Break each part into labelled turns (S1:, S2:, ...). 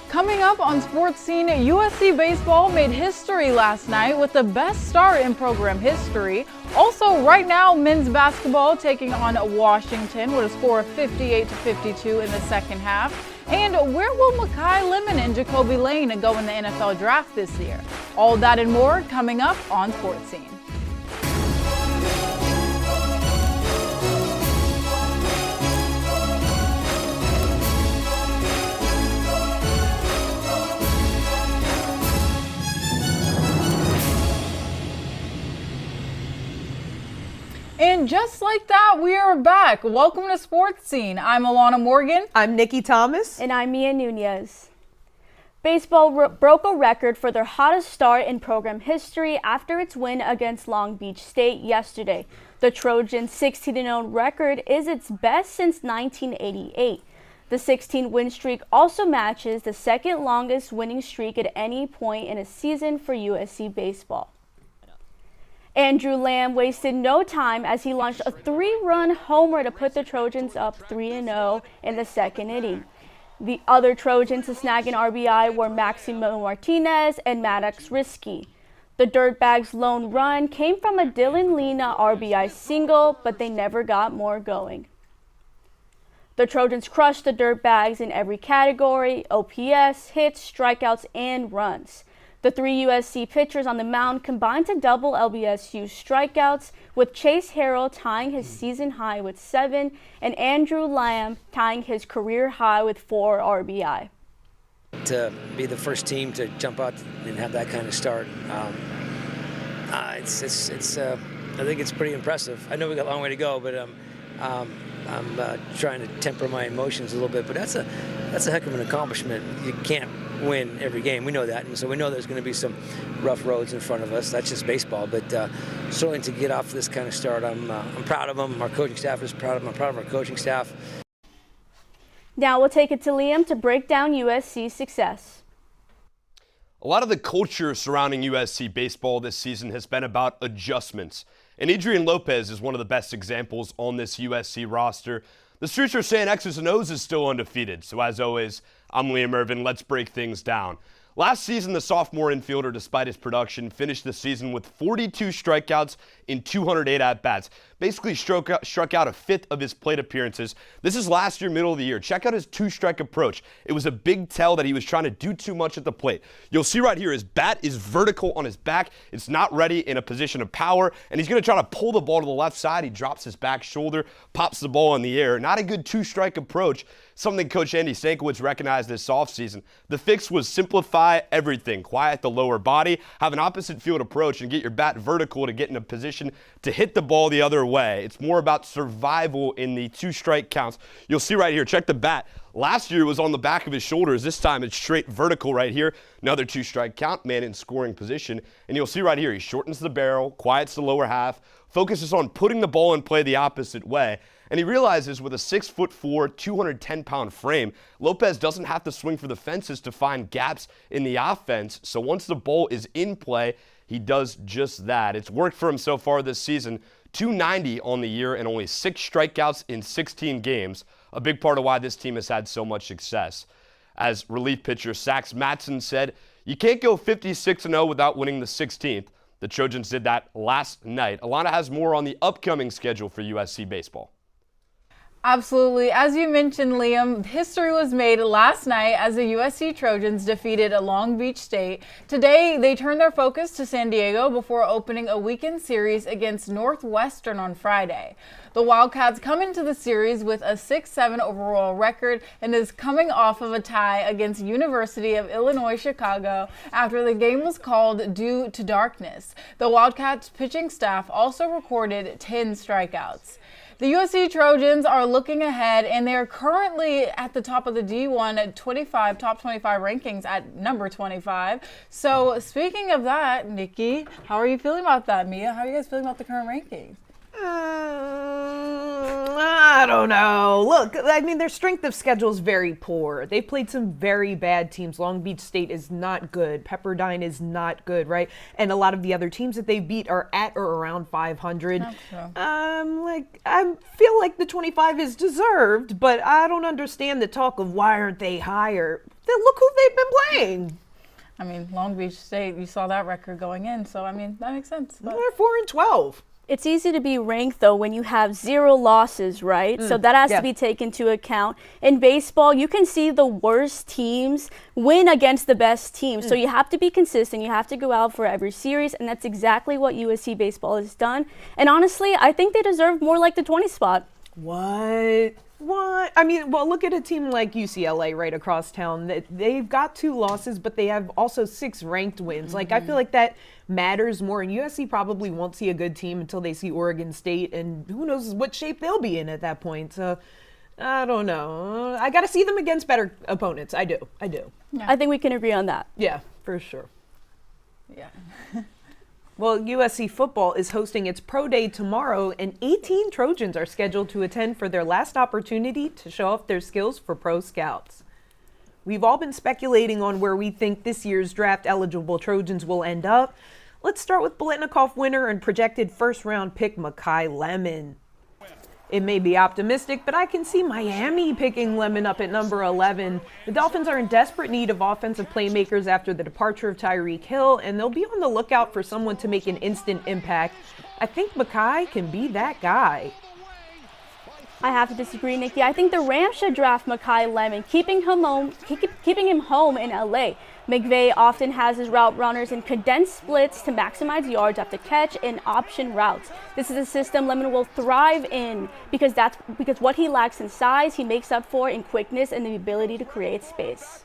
S1: Coming up on Sports Scene, USC Baseball made history last night with the best start in program history. Also, right now, men's basketball taking on Washington with a score of 58-52 in the second half. And where will Makai, Lemon, and Jakobi Lane go in the NFL draft this year? All that and more coming up on Sports Scene. And just like that, we are back. Welcome to Sports Scene. I'm Alana Morgan.
S2: I'm Nikki Thomas.
S3: And I'm Mia Nunez. Baseball broke a record for their hottest start in program history after its win against Long Beach State yesterday. The Trojans' 16-0 record is its best since 1988. The 16-win streak also matches the second longest winning streak at any point in a season for USC Baseball. Andrew Lamb wasted no time as he launched a 3-run homer to put the Trojans up 3-0 in the second inning. The other Trojans to snag an RBI were Maximo Martinez and Maddox Risky. The Dirtbags' lone run came from a Dylan Lena RBI single, but they never got more going. The Trojans crushed the Dirtbags in every category: OPS, hits, strikeouts, and runs. The three USC pitchers on the mound combined to double LBSU's strikeouts, with Chase Harrell tying his season high with 7 and Andrew Lamb tying his career high with 4 RBI.
S4: To be the first team to jump out and have that kind of start, I think it's pretty impressive. I know we got a long way to go, but I'm trying to temper my emotions a little bit. But that's a heck of an accomplishment. You can't win every game. We know that, and so we know there's going to be some rough roads in front of us. That's just baseball. But certainly to get off this kind of start, I'm proud of them. Our coaching staff is proud of them. I'm proud of our coaching staff.
S3: Now we'll take it to Liam to break down USC's success.
S5: A lot of the culture surrounding USC baseball this season has been about adjustments. And Adrian Lopez is one of the best examples on this USC roster. The Streets are saying X's and O's is still undefeated. So as always, I'm Liam Irvin. Let's break things down. Last season, the sophomore infielder, despite his production, finished the season with 42 strikeouts in 208 at-bats. Basically struck out a fifth of his plate appearances. This is last year, middle of the year. Check out his two-strike approach. It was a big tell that he was trying to do too much at the plate. You'll see right here, his bat is vertical on his back. It's not ready in a position of power, and he's going to try to pull the ball to the left side. He drops his back shoulder, pops the ball in the air. Not a good two-strike approach. Something Coach Andy Stankiewicz recognized this offseason. The fix was simplify everything. Quiet the lower body, have an opposite field approach, and get your bat vertical to get in a position to hit the ball the other way. It's more about survival in the two-strike counts. You'll see right here, check the bat. Last year it was on the back of his shoulders. This time it's straight vertical right here. Another two-strike count, man in scoring position. And you'll see right here, he shortens the barrel, quiets the lower half, focuses on putting the ball in play the opposite way. And he realizes with a 6'4", 210-pound frame, Lopez doesn't have to swing for the fences to find gaps in the offense. So once the ball is in play, he does just that. It's worked for him so far this season. 290 on the year and only 6 strikeouts in 16 games. A big part of why this team has had so much success. As relief pitcher Sax Matson said, you can't go 56-0 without winning the 16th. The Trojans did that last night. Alana has more on the upcoming schedule for USC baseball.
S1: Absolutely. As you mentioned, Liam, history was made last night as the USC Trojans defeated Long Beach State. Today, they turn their focus to San Diego before opening a weekend series against Northwestern on Friday. The Wildcats come into the series with a 6-7 overall record and is coming off of a tie against University of Illinois Chicago after the game was called due to darkness. The Wildcats pitching staff also recorded 10 strikeouts. The USC Trojans are looking ahead, and they are currently at the top of the D1 at top 25 rankings at number 25. So speaking of that, Nikki, how are you feeling about that? Mia, how are you guys feeling about the current rankings?
S2: I don't know. Look, I mean, their strength of schedule is very poor. They've played some very bad teams. Long Beach State is not good. Pepperdine is not good, right? And a lot of the other teams that they beat are at or around 500. I feel like the 25 is deserved, but I don't understand the talk of why aren't they higher. Look who they've been playing.
S1: I mean, Long Beach State, you saw that record going in, so I mean, that makes sense. But
S2: They're 4-12.
S3: It's easy to be ranked, though, when you have 0 losses, right? So that has to be taken into account. In baseball, you can see the worst teams win against the best teams. So you have to be consistent. You have to go out for every series, and that's exactly what USC Baseball has done. And honestly, I think they deserve more like the 20 spot.
S2: What? I mean, well, look at a team like UCLA right across town. They've got 2 losses, but they have also 6 ranked wins. Like, I feel like that matters more. And USC probably won't see a good team until they see Oregon State, and who knows what shape they'll be in at that point. So, I don't know. I got to see them against better opponents. I do.
S3: Yeah. I think we can agree on that.
S2: Yeah, for sure.
S1: yeah.
S2: Well, USC football is hosting its pro day tomorrow, and 18 Trojans are scheduled to attend for their last opportunity to show off their skills for pro scouts. We've all been speculating on where we think this year's draft-eligible Trojans will end up. Let's start with Biletnikoff winner and projected first-round pick Makai Lemon. It may be optimistic, but I can see Miami picking Lemon up at number 11. The Dolphins are in desperate need of offensive playmakers after the departure of Tyreek Hill, and they'll be on the lookout for someone to make an instant impact. I think Makai can be that guy.
S3: I have to disagree, Nikki. I think the Rams should draft Makai Lemon, keeping him home in LA. McVay often has his route runners in condensed splits to maximize yards after catch and option routes. This is a system Lemon will thrive in because what he lacks in size, he makes up for in quickness and the ability to create space.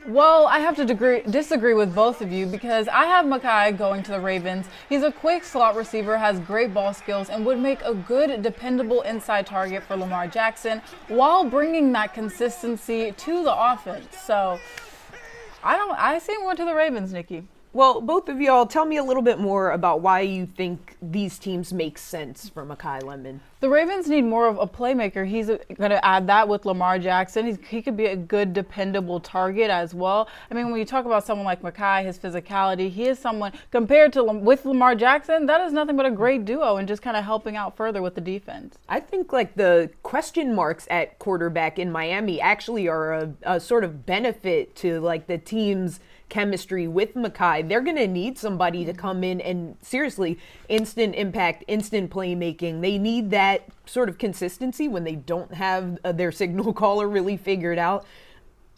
S1: Well, I have to disagree with both of you because I have Makai going to the Ravens. He's a quick slot receiver, has great ball skills, and would make a good, dependable inside target for Lamar Jackson while bringing that consistency to the offense. So I see him going to the Ravens, Nikki.
S2: Well, both of y'all, tell me a little bit more about why you think these teams make sense for Makai Lemon.
S1: The Ravens need more of a playmaker. He's going to add that with Lamar Jackson. He could be a good, dependable target as well. I mean, when you talk about someone like Makai, his physicality, he is someone, compared to with Lamar Jackson, that is nothing but a great duo and just kind of helping out further with the defense.
S2: I think like the question marks at quarterback in Miami actually are a sort of benefit to like the team's chemistry with Makai. They're going to need somebody to come in and seriously instant impact, instant playmaking. They need that sort of consistency when they don't have their signal caller really figured out.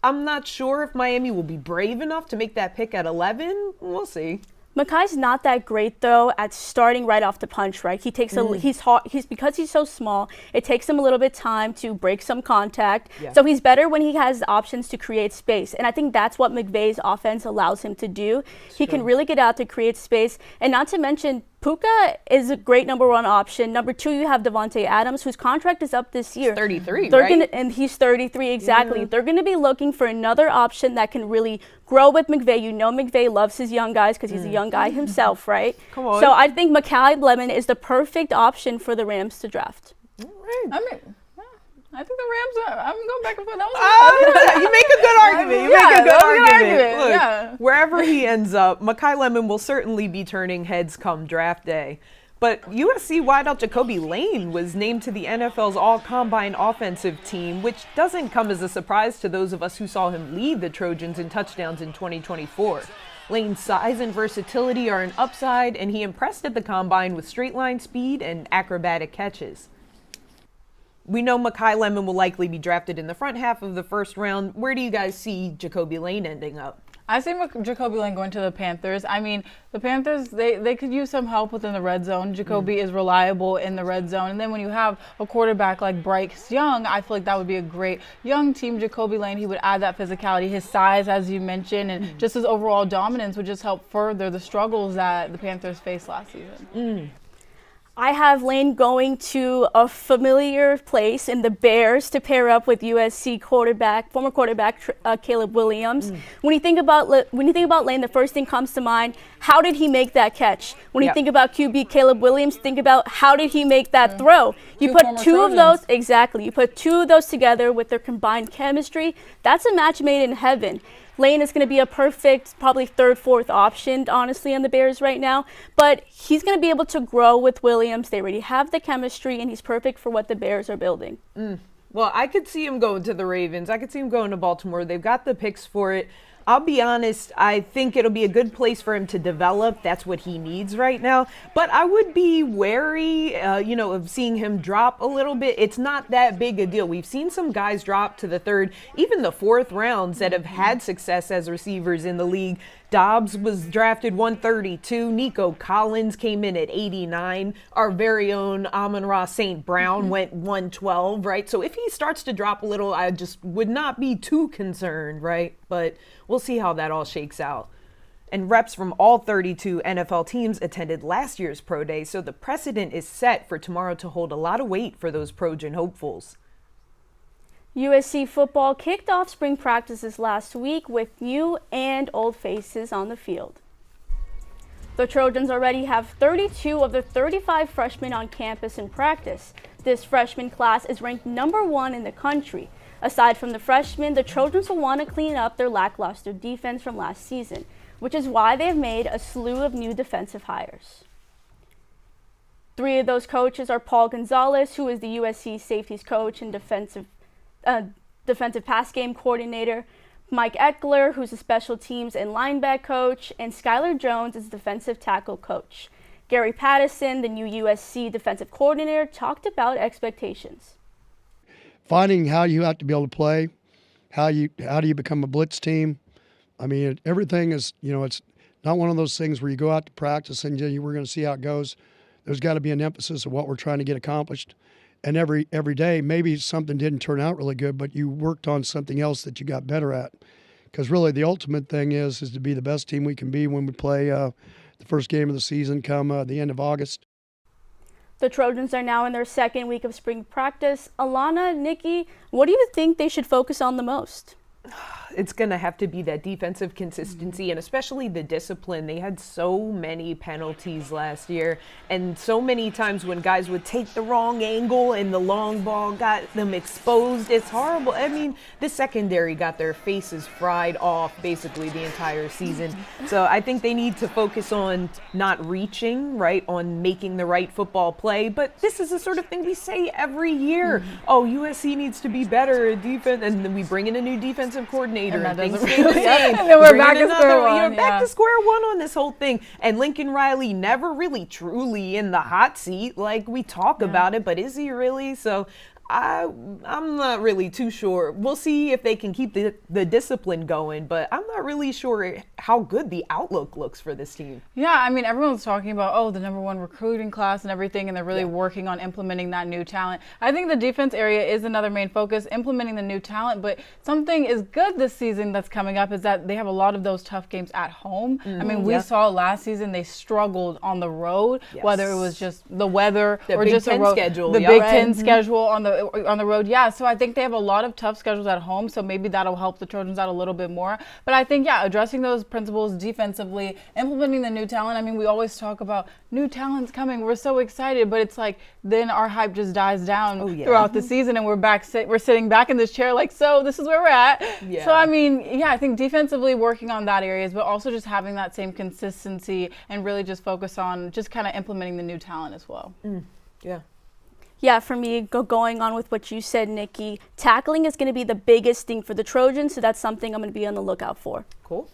S2: I'm not sure if Miami will be brave enough to make that pick at 11. We'll see.
S3: Makai's not that great though at starting right off the punch, right? He takes he's because he's so small, it takes him a little bit of time to break some contact. Yeah. So he's better when he has options to create space. And I think that's what McVay's offense allows him to do. He can really get out to create space. And not to mention, Puka is a great number 1 option. Number 2, you have Devontae Adams, whose contract is up this year.
S2: He's 33, right?
S3: And he's 33, exactly. Yeah. They're going to be looking for another option that can really grow with McVay. You know McVay loves his young guys because he's a young guy himself, right?
S2: Come on.
S3: So I think Makai Lemon is the perfect option for the Rams to draft.
S1: All right. I think the Rams I'm going back and forth.
S2: You make a good argument. You make a good argument. Look, wherever he ends up, Makai Lemon will certainly be turning heads come draft day. But USC wideout Jakobi Lane was named to the NFL's All-Combine offensive team, which doesn't come as a surprise to those of us who saw him lead the Trojans in touchdowns in 2024. Lane's size and versatility are an upside, and he impressed at the Combine with straight-line speed and acrobatic catches. We know Makai Lemon will likely be drafted in the front half of the first round. Where do you guys see Jakobi Lane ending up?
S1: I see Jakobi Lane going to the Panthers. I mean, the Panthers, they could use some help within the red zone. Jakobi is reliable in the red zone. And then when you have a quarterback like Bryce Young, I feel like that would be a great young team. Jakobi Lane, he would add that physicality, his size, as you mentioned, and just his overall dominance would just help further the struggles that the Panthers faced last season.
S3: I have Lane going to a familiar place in the Bears to pair up with USC former quarterback Caleb Williams. When you think about Lane, the first thing comes to mind: how did he make that catch? When you think about QB Caleb Williams, think about how did he make that throw? You put two of those You put two of those together with their combined chemistry. That's a match made in heaven. Lane is going to be a perfect, probably third, fourth option, honestly, on the Bears right now. But he's going to be able to grow with Williams. They already have the chemistry, and he's perfect for what the Bears are building.
S2: Well, I could see him going to the Ravens. I could see him going to Baltimore. They've got the picks for it. I'll be honest, I think it'll be a good place for him to develop. That's what he needs right now. But I would be wary, of seeing him drop a little bit. It's not that big a deal. We've seen some guys drop to the third, even the fourth rounds that have had success as receivers in the league. Dobbs was drafted 132. Nico Collins came in at 89. Our very own Amon-Ra St. Brown went 112, right? So if he starts to drop a little, I just would not be too concerned, right? But we'll see how that all shakes out. And reps from all 32 NFL teams attended last year's Pro Day, so the precedent is set for tomorrow to hold a lot of weight for those Trojan hopefuls.
S3: USC football kicked off spring practices last week with new and old faces on the field. The Trojans already have 32 of the 35 freshmen on campus in practice. This freshman class is ranked #1 in the country. Aside from the freshmen, the Trojans will want to clean up their lackluster defense from last season, which is why they've made a slew of new defensive hires. 3 of those coaches are Paul Gonzalez, who is the USC safeties coach and defensive pass game coordinator, Mike Eckler, who's a special teams and linebacker coach, and Skylar Jones is defensive tackle coach. Gary Patterson, the new USC defensive coordinator, talked about expectations.
S6: Finding how you have to be able to play, how do you become a blitz team. I mean, everything is, it's not one of those things where you go out to practice and we're going to see how it goes. There's got to be an emphasis of what we're trying to get accomplished. And every day, maybe something didn't turn out really good, but you worked on something else that you got better at. Because really, the ultimate thing is to be the best team we can be when we play the first game of the season come the end of August.
S3: The Trojans are now in their second week of spring practice. Alana, Nikki, what do you think they should focus on the most?
S2: It's going to have to be that defensive consistency and especially the discipline. They had so many penalties last year, and so many times when guys would take the wrong angle and the long ball got them exposed. It's horrible. I mean, the secondary got their faces fried off basically the entire season. So I think they need to focus on not reaching, right, on making the right football play. But this is the sort of thing we say every year. Oh, USC needs to be better at defense, and then we bring in a new defensive coordinator. And things stay the same.
S1: And then we're back to square one.
S2: Back to square one on this whole thing. And Lincoln Riley never really truly in the hot seat. Like, we talk about it, but is he really? So I'm not really too sure. We'll see if they can keep the discipline going, but I'm not really sure how good the outlook looks for this team.
S1: Yeah, I mean, everyone's talking about, the #1 recruiting class and everything, and they're really working on implementing that new talent. I think the defense area is another main focus, implementing the new talent, but something is good this season that's coming up is that they have a lot of those tough games at home. I mean, we saw last season they struggled on the road, whether it was just the weather or
S2: Big
S1: just
S2: Ten schedule.
S1: The Big Ten schedule on the road. Yeah, so I think they have a lot of tough schedules at home, so maybe that'll help the Trojans out a little bit more. But I think, addressing those principles defensively, implementing the new talent. I mean, we always talk about new talent's coming. We're so excited, but it's like then our hype just dies down throughout the season, and we're sitting back in this chair like, so this is where we're at. Yeah. So, I mean, I think defensively working on that areas, but also just having that same consistency and really just focus on just kind of implementing the new talent as well.
S3: Yeah, for me, going on with what you said, Nikki, tackling is going to be the biggest thing for the Trojans, so that's something I'm going to be on the lookout for.
S2: Cool.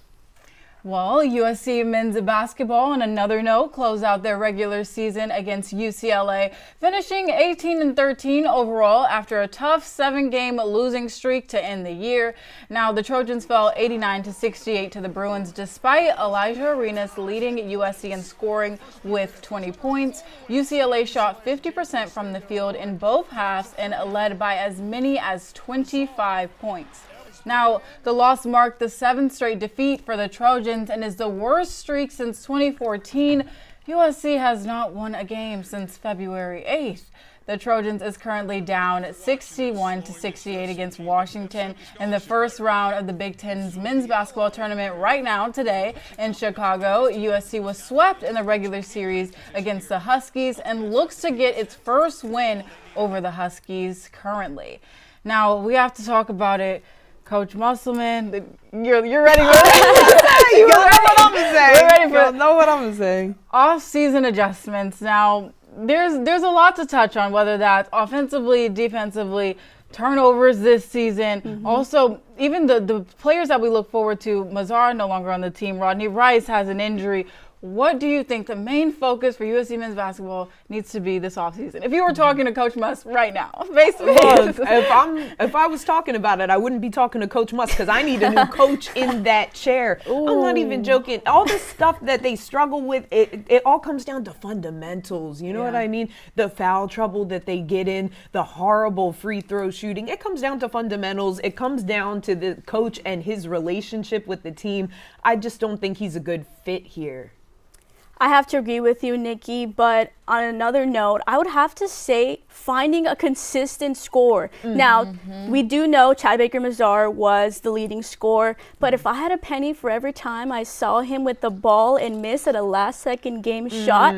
S1: Well, USC men's basketball, on another note, close out their regular season against UCLA, finishing 18-13 overall after a tough 7-game losing streak to end the year. Now, the Trojans fell 89-68 to the Bruins, despite Elijah Arenas leading USC in scoring with 20 points. UCLA shot 50% from the field in both halves and led by as many as 25 points. Now, the loss marked the 7th straight defeat for the Trojans and is the worst streak since 2014. USC has not won a game since February 8th. The Trojans is currently down 61-68 against Washington in the first round of the Big Ten's men's basketball tournament right now today in Chicago. USC was swept in the regular series against the Huskies and looks to get its first win over the Huskies currently. Now, we have to talk about it. Coach Musselman, you're ready for this?
S2: You know what I'm saying.
S1: We're ready for
S2: You know what I'm saying.
S1: Off-season adjustments. Now, there's a lot to touch on, whether that's offensively, defensively, turnovers this season. Also, even the players that we look forward to, Mazar no longer on the team. Rodney Rice has an injury. What do you think the main focus for USC men's basketball needs to be this offseason? If you were talking to Coach Muss right now, basically.
S2: Look, if I was talking about it, I wouldn't be talking to Coach Muss because I need a new coach in that chair. Ooh. I'm not even joking. All the stuff that they struggle with, it all comes down to fundamentals. You know what I mean? The foul trouble that they get in, the horrible free throw shooting. It comes down to fundamentals. It comes down to the coach and his relationship with the team. I just don't think he's a good fit here.
S3: I have to agree with you, Nikki, but on another note, I would have to say finding a consistent score. Now, we do know Chad Baker-Mazar was the leading scorer, but if I had a penny for every time I saw him with the ball and miss at a last-second game shot,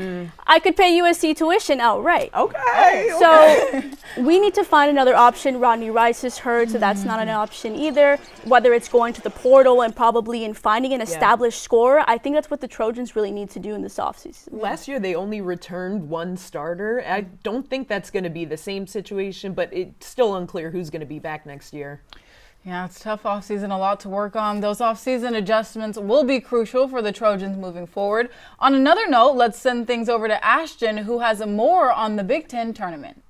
S3: I could pay USC tuition outright.
S2: Okay.
S3: So we need to find another option. Rodney Rice is hurt, so that's not an option either. Whether it's going to the portal and probably in finding an established scorer, I think that's what the Trojans really need to do in this offseason.
S2: Last year, they only returned one starter. I don't think that's going to be the same situation, but it's still unclear who's going to be back next year.
S1: Yeah, it's a tough offseason, a lot to work on. Those offseason adjustments will be crucial for the Trojans moving forward. On another note, let's send things over to Ashton, who has more on the Big Ten tournament.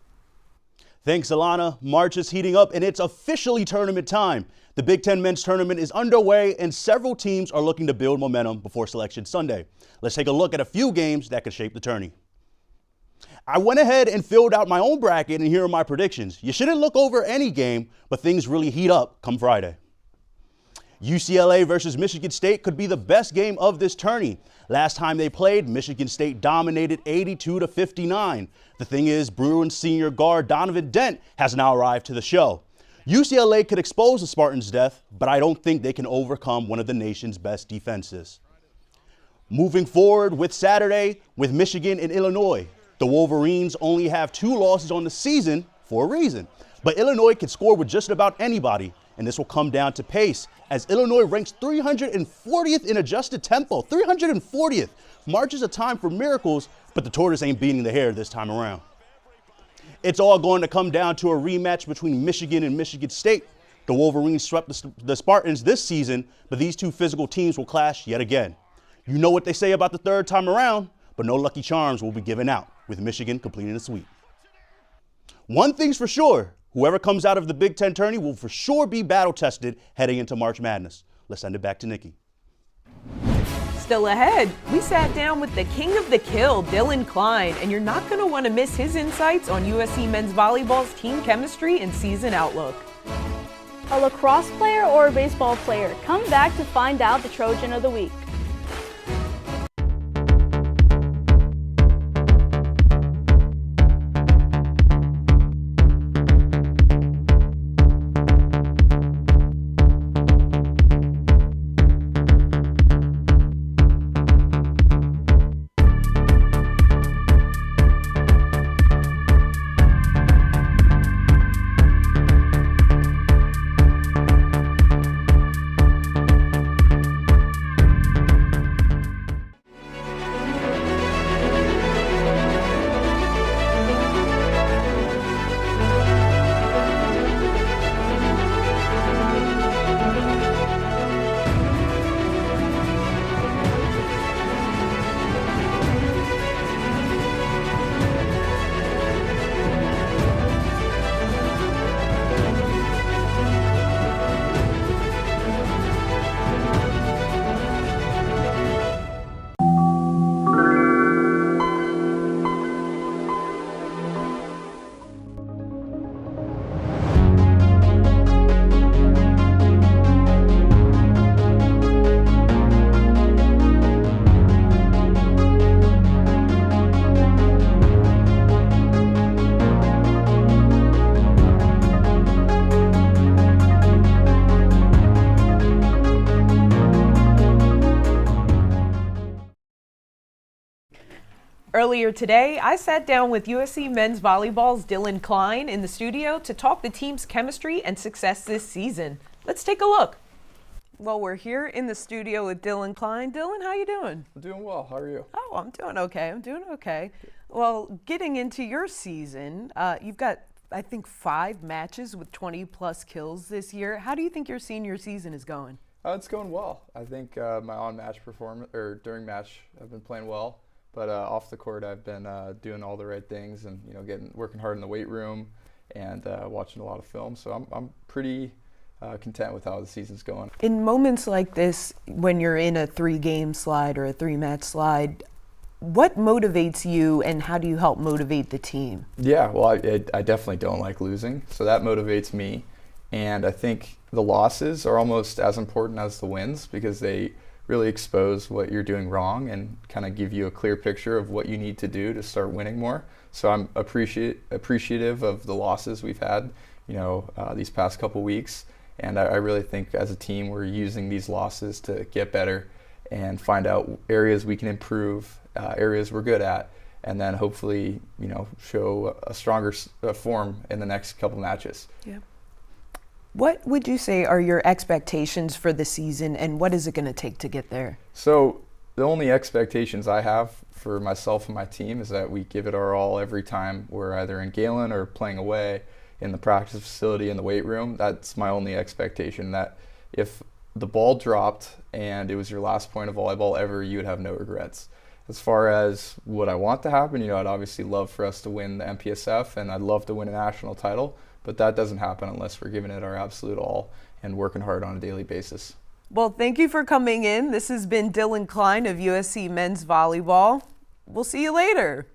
S7: Thanks, Alana. March is heating up, and it's officially tournament time. The Big Ten men's tournament is underway, and several teams are looking to build momentum before Selection Sunday. Let's take a look at a few games that could shape the tourney. I went ahead and filled out my own bracket, and here are my predictions. You shouldn't look over any game, but things really heat up come Friday. UCLA versus Michigan State could be the best game of this tourney. Last time they played, Michigan State dominated 82-59. The thing is, Bruins senior guard Donovan Dent has now arrived to the show. UCLA could expose the Spartans' death, but I don't think they can overcome one of the nation's best defenses. Moving forward with Saturday with Michigan and Illinois. The Wolverines only have 2 losses on the season for a reason, but Illinois can score with just about anybody, and this will come down to pace, as Illinois ranks 340th in adjusted tempo, 340th. March is a time for miracles, but the tortoise ain't beating the hare this time around. It's all going to come down to a rematch between Michigan and Michigan State. The Wolverines swept the Spartans this season, but these two physical teams will clash yet again. You know what they say about the third time around, but no lucky charms will be given out, with Michigan completing the sweep. One thing's for sure, whoever comes out of the Big Ten tourney will for sure be battle-tested heading into March Madness. Let's send it back to Nikki.
S2: Still ahead, we sat down with the king of the kill, Dylan Klein, and you're not going to want to miss his insights on USC men's volleyball's team chemistry and season outlook.
S3: A lacrosse player or a baseball player? Come back to find out the Trojan of the Week.
S2: Earlier today, I sat down with USC men's volleyball's Dylan Klein in the studio to talk the team's chemistry and success this season. Let's take a look. Well, we're here in the studio with Dylan Klein. Dylan, how you doing?
S8: I'm doing well. How are you?
S2: Oh, I'm doing okay. Well, getting into your season, you've got, I think, 5 matches with 20-plus kills this year. How do you think your senior season is going?
S8: It's going well. I think my on-match performance, or during match, I've been playing well. But off the court, I've been doing all the right things and working hard in the weight room and watching a lot of film. So I'm pretty content with how the season's going.
S2: In moments like this, when you're in a 3-game slide or a 3-match slide, what motivates you and how do you help motivate the team?
S8: Yeah, well, I definitely don't like losing, so that motivates me. And I think the losses are almost as important as the wins because they really expose what you're doing wrong and kind of give you a clear picture of what you need to do to start winning more. So I'm appreciative of the losses we've had, these past couple weeks. And I really think as a team we're using these losses to get better and find out areas we can improve, areas we're good at, and then hopefully, show a stronger form in the next couple matches.
S2: Yeah. What would you say are your expectations for the season, and what is it going to take to get there?
S8: So the only expectations I have for myself and my team is that we give it our all every time we're either in Galen or playing away in the practice facility, in the weight room. That's my only expectation, that if the ball dropped and it was your last point of volleyball ever, you would have no regrets. As far as what I want to happen, I'd obviously love for us to win the MPSF and I'd love to win a national title. But that doesn't happen unless we're giving it our absolute all and working hard on a daily basis.
S2: Well, thank you for coming in. This has been Dylan Klein of USC Men's Volleyball. We'll see you later.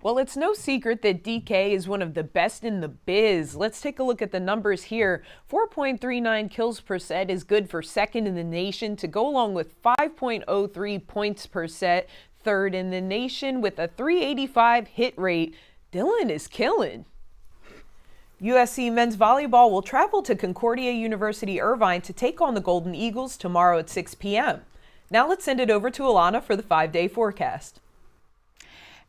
S2: Well, it's no secret that DK is one of the best in the biz. Let's take a look at the numbers here. 4.39 kills per set is good for second in the nation, to go along with 5.03 points per set, third in the nation with a 385 hit rate. Dylan is killing. USC men's volleyball will travel to Concordia University Irvine to take on the Golden Eagles tomorrow at 6 p.m. Now let's send it over to Alana for the 5-day forecast.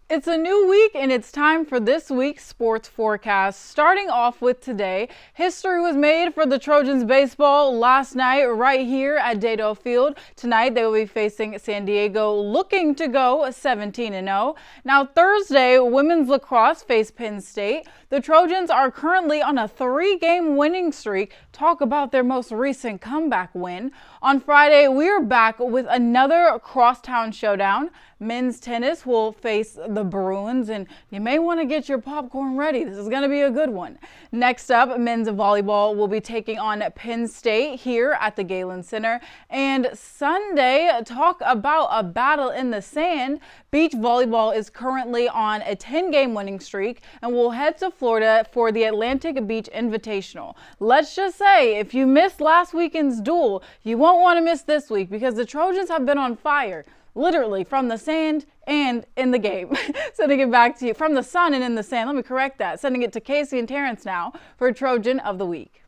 S1: It's a new week and it's time for this week's sports forecast. Starting off with today, history was made for the Trojans baseball last night right here at Dado Field. Tonight they will be facing San Diego, looking to go 17-0. Now Thursday, women's lacrosse face Penn State. The Trojans are currently on a 3-game winning streak. Talk about their most recent comeback win. On Friday, we are back with another crosstown showdown. Men's tennis will face the Bruins, and you may want to get your popcorn ready. This is going to be a good one. Next up, men's volleyball will be taking on Penn State here at the Galen Center. And Sunday, talk about a battle in the sand. Beach volleyball is currently on a 10-game winning streak and will head to Florida for the Atlantic Beach Invitational. Let's just say, if you missed last weekend's duel, you won't want to miss this week because the Trojans have been on fire. Literally from the sand and in the game. Sending it back to you from the sun and in the sand. Let me correct that. Sending it to Casey and Terrence now for Trojan of the Week.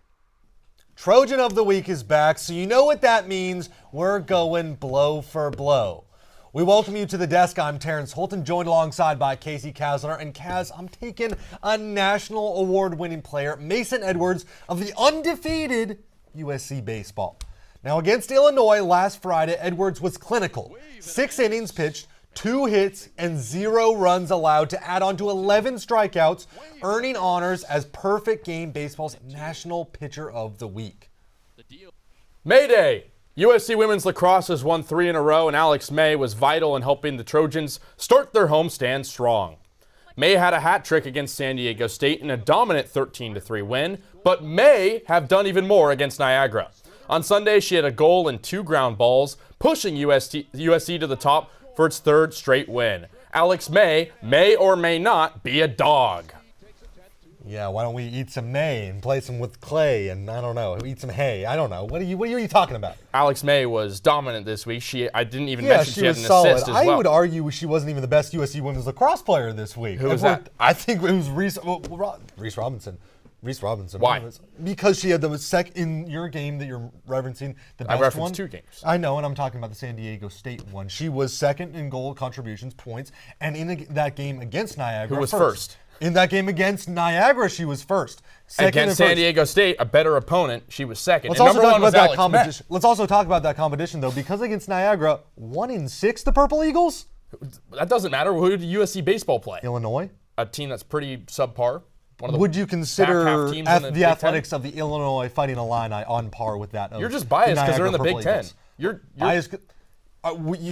S9: Trojan of the Week is back, so you know what that means. We're going blow for blow. We welcome you to the desk. I'm Terrence Holton, joined alongside by Casey Kasler. And Kaz, I'm taking a national award-winning player, Mason Edwards of the undefeated USC Baseball. Now, against Illinois last Friday, Edwards was clinical. 6 innings pitched, 2 hits, and 0 runs allowed to add on to 11 strikeouts, earning honors as Perfect Game Baseball's National Pitcher of the Week.
S10: Mayday! USC women's lacrosse has won 3 in a row, and Alex May was vital in helping the Trojans start their homestand strong. May had a hat trick against San Diego State in a dominant 13-3 win, but May have done even more against Niagara. On Sunday, she had a goal and 2 ground balls, pushing USC to the top for its 3rd straight win. Alex May or may not be a dog.
S9: Yeah, why don't we eat some May and play some with Clay and, I don't know, eat some hay. I don't know. What are you talking about?
S10: Alex May was dominant this week. I didn't even mention she had an
S9: solid.
S10: assist as well.
S9: I would argue she wasn't even the best USC women's lacrosse player this week.
S10: Who was that?
S9: I think it was Reese Robinson. Reese Robinson.
S10: Why?
S9: Because she had the in your game that you're referencing, the best
S10: I referenced
S9: one.
S10: 2 games.
S9: I know, and I'm talking about the San Diego State one. She was second in goal contributions, points, and in that game against Niagara,
S10: Who was first?
S9: In that game against Niagara, she was first. Second
S10: Against
S9: and
S10: San
S9: first.
S10: Diego State, a better opponent, she was second.
S9: Let's
S10: And
S9: also
S10: number
S9: talk
S10: one
S9: about
S10: was
S9: that
S10: Alex
S9: competition.
S10: May.
S9: Let's also talk about that competition, though, because against Niagara, 1 in 6, the Purple Eagles.
S10: That doesn't matter. Who did USC Baseball play?
S9: Illinois.
S10: A team that's pretty subpar. One of the
S9: Would you
S10: back
S9: consider
S10: half teams in
S9: the
S10: Big Ten?
S9: athletics of the Illinois Fighting Illini on par with that? Of
S10: You're just biased because they're in the
S9: Niagara
S10: Big
S9: Purple
S10: Ten.
S9: Eagles?
S10: You're
S9: biased.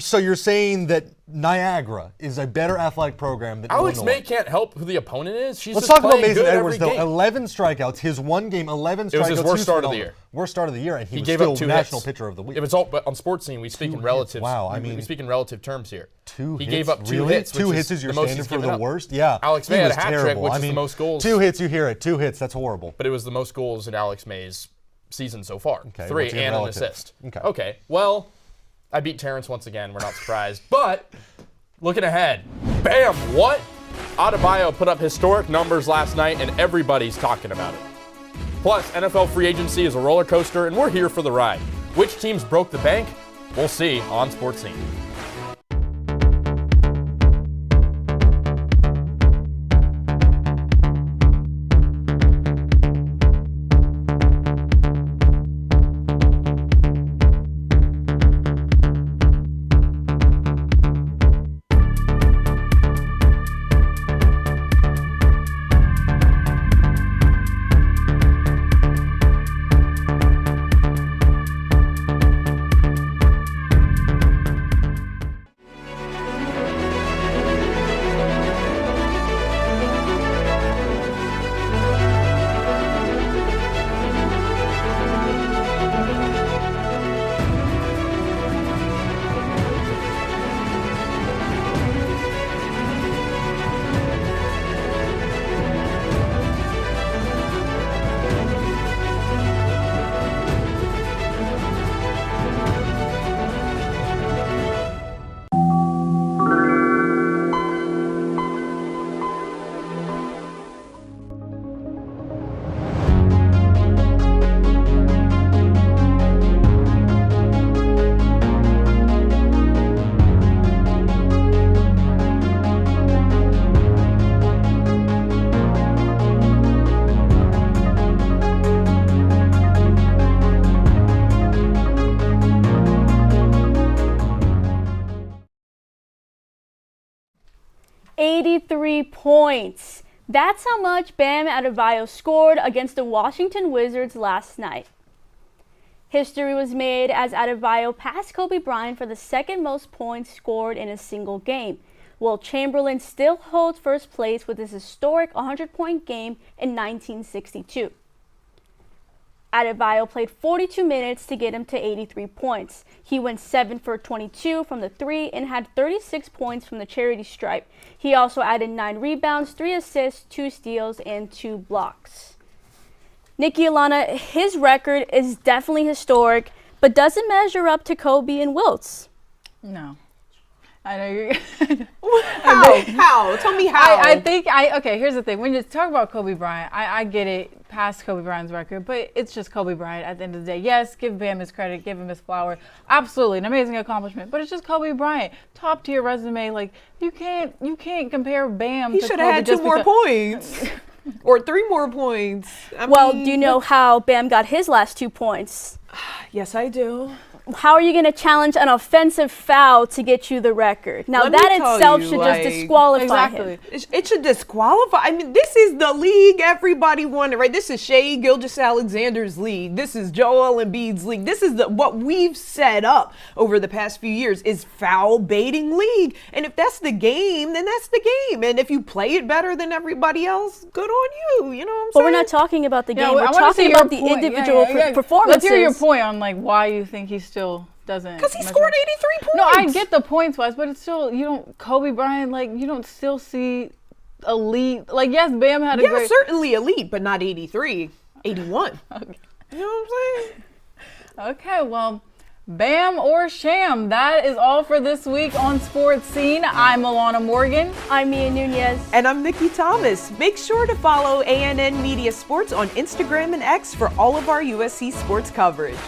S9: So you're saying that Niagara is a better athletic program than
S10: Alex
S9: Illinois?
S10: May can't help who the opponent is. She's
S9: Let's
S10: just
S9: talk about
S10: playing
S9: Mason
S10: good
S9: Edwards,
S10: every
S9: though.
S10: game.
S9: 11 strikeouts. His one game, 11 strikeouts.
S10: It was his worst
S9: He
S10: start of the
S9: phenomenal.
S10: year.
S9: Worst start of the year, and he was
S10: gave
S9: still
S10: up 2
S9: National
S10: hits.
S9: Pitcher of the Week.
S10: If it's all, but on Sports Scene, we speak in relative.
S9: Wow, I mean,
S10: we speak in relative terms here.
S9: 2
S10: He
S9: hits?
S10: gave up 2
S9: Really?
S10: hits.
S9: 2
S10: which
S9: hits is your
S10: the most
S9: standard
S10: he's
S9: for
S10: given
S9: the
S10: up.
S9: worst? Yeah.
S10: Alex
S9: He
S10: May had
S9: was
S10: a hat trick,
S9: terrible.
S10: which
S9: I
S10: is
S9: mean,
S10: the most goals.
S9: 2 hits, you hear it. 2 hits, that's horrible.
S10: But it was the most goals in Alex May's season so far.
S9: Okay,
S10: 3
S9: once
S10: and
S9: again,
S10: an
S9: relative.
S10: assist.
S9: Okay.
S10: Well, I beat Terrence once again. We're not surprised. But looking ahead, Bam, what? Adebayo put up historic numbers last night, and everybody's talking about it. Plus, NFL free agency is a roller coaster, and we're here for the ride. Which teams broke the bank? We'll see on Sports Scene.
S3: Points. That's how much Bam Adebayo scored against the Washington Wizards last night. History was made as Adebayo passed Kobe Bryant for the second most points scored in a single game, while Chamberlain still holds first place with his historic 100-point game in 1962. Adebayo played 42 minutes to get him to 83 points. He went 7 for 22 from the 3 and had 36 points from the charity stripe. He also added 9 rebounds, 3 assists, 2 steals, and 2 blocks. Nikki Alana, his record is definitely historic, but doesn't measure up to Kobe and Wilt's.
S1: No. I know you're.
S2: How? Tell me how.
S1: Okay, here's the thing. When you talk about Kobe Bryant, I get it past Kobe Bryant's record, but it's just Kobe Bryant at the end of the day. Yes, give Bam his credit, give him his flower. Absolutely, an amazing accomplishment, but it's just Kobe Bryant. Top tier resume. Like, you can't compare Bam
S2: He
S1: to
S2: should
S1: Kobe
S2: have had 2 more points. Or 3 more points. I mean,
S3: Do you know how Bam got his last 2 points?
S2: Yes, I do.
S3: How are you going to challenge an offensive foul to get you the record? Now,
S2: Let me
S3: that
S2: tell
S3: itself
S2: you,
S3: should
S2: like,
S3: just disqualify him.
S2: It should disqualify. I mean, this is the league everybody wanted, right? This is Shai Gilgeous-Alexander's league. This is Joel Embiid's league. This is what we've set up over the past few years is foul baiting league. And if that's the game, then that's the game. And if you play it better than everybody else, good on you. You know what I'm saying?
S3: But we're not talking about the game. We're
S1: I wanna see
S3: talking
S1: your
S3: about the
S1: point.
S3: individual performances.
S1: Let's hear your point on like why you think he still doesn't.
S2: Because he scored 83 points.
S1: No, I get the points wise, but it's still, you don't, Kobe Bryant, like, you don't still see elite. Like, yes, Bam had a great.
S2: Certainly elite, but not 83, 81.
S1: Okay.
S2: You know what I'm saying?
S1: Okay, well, Bam or sham? That is all for this week on Sports Scene. I'm Alana Morgan.
S3: I'm Mia Nunez.
S2: And I'm Nikki Thomas. Make sure to follow ANN Media Sports on Instagram and X for all of our USC sports coverage.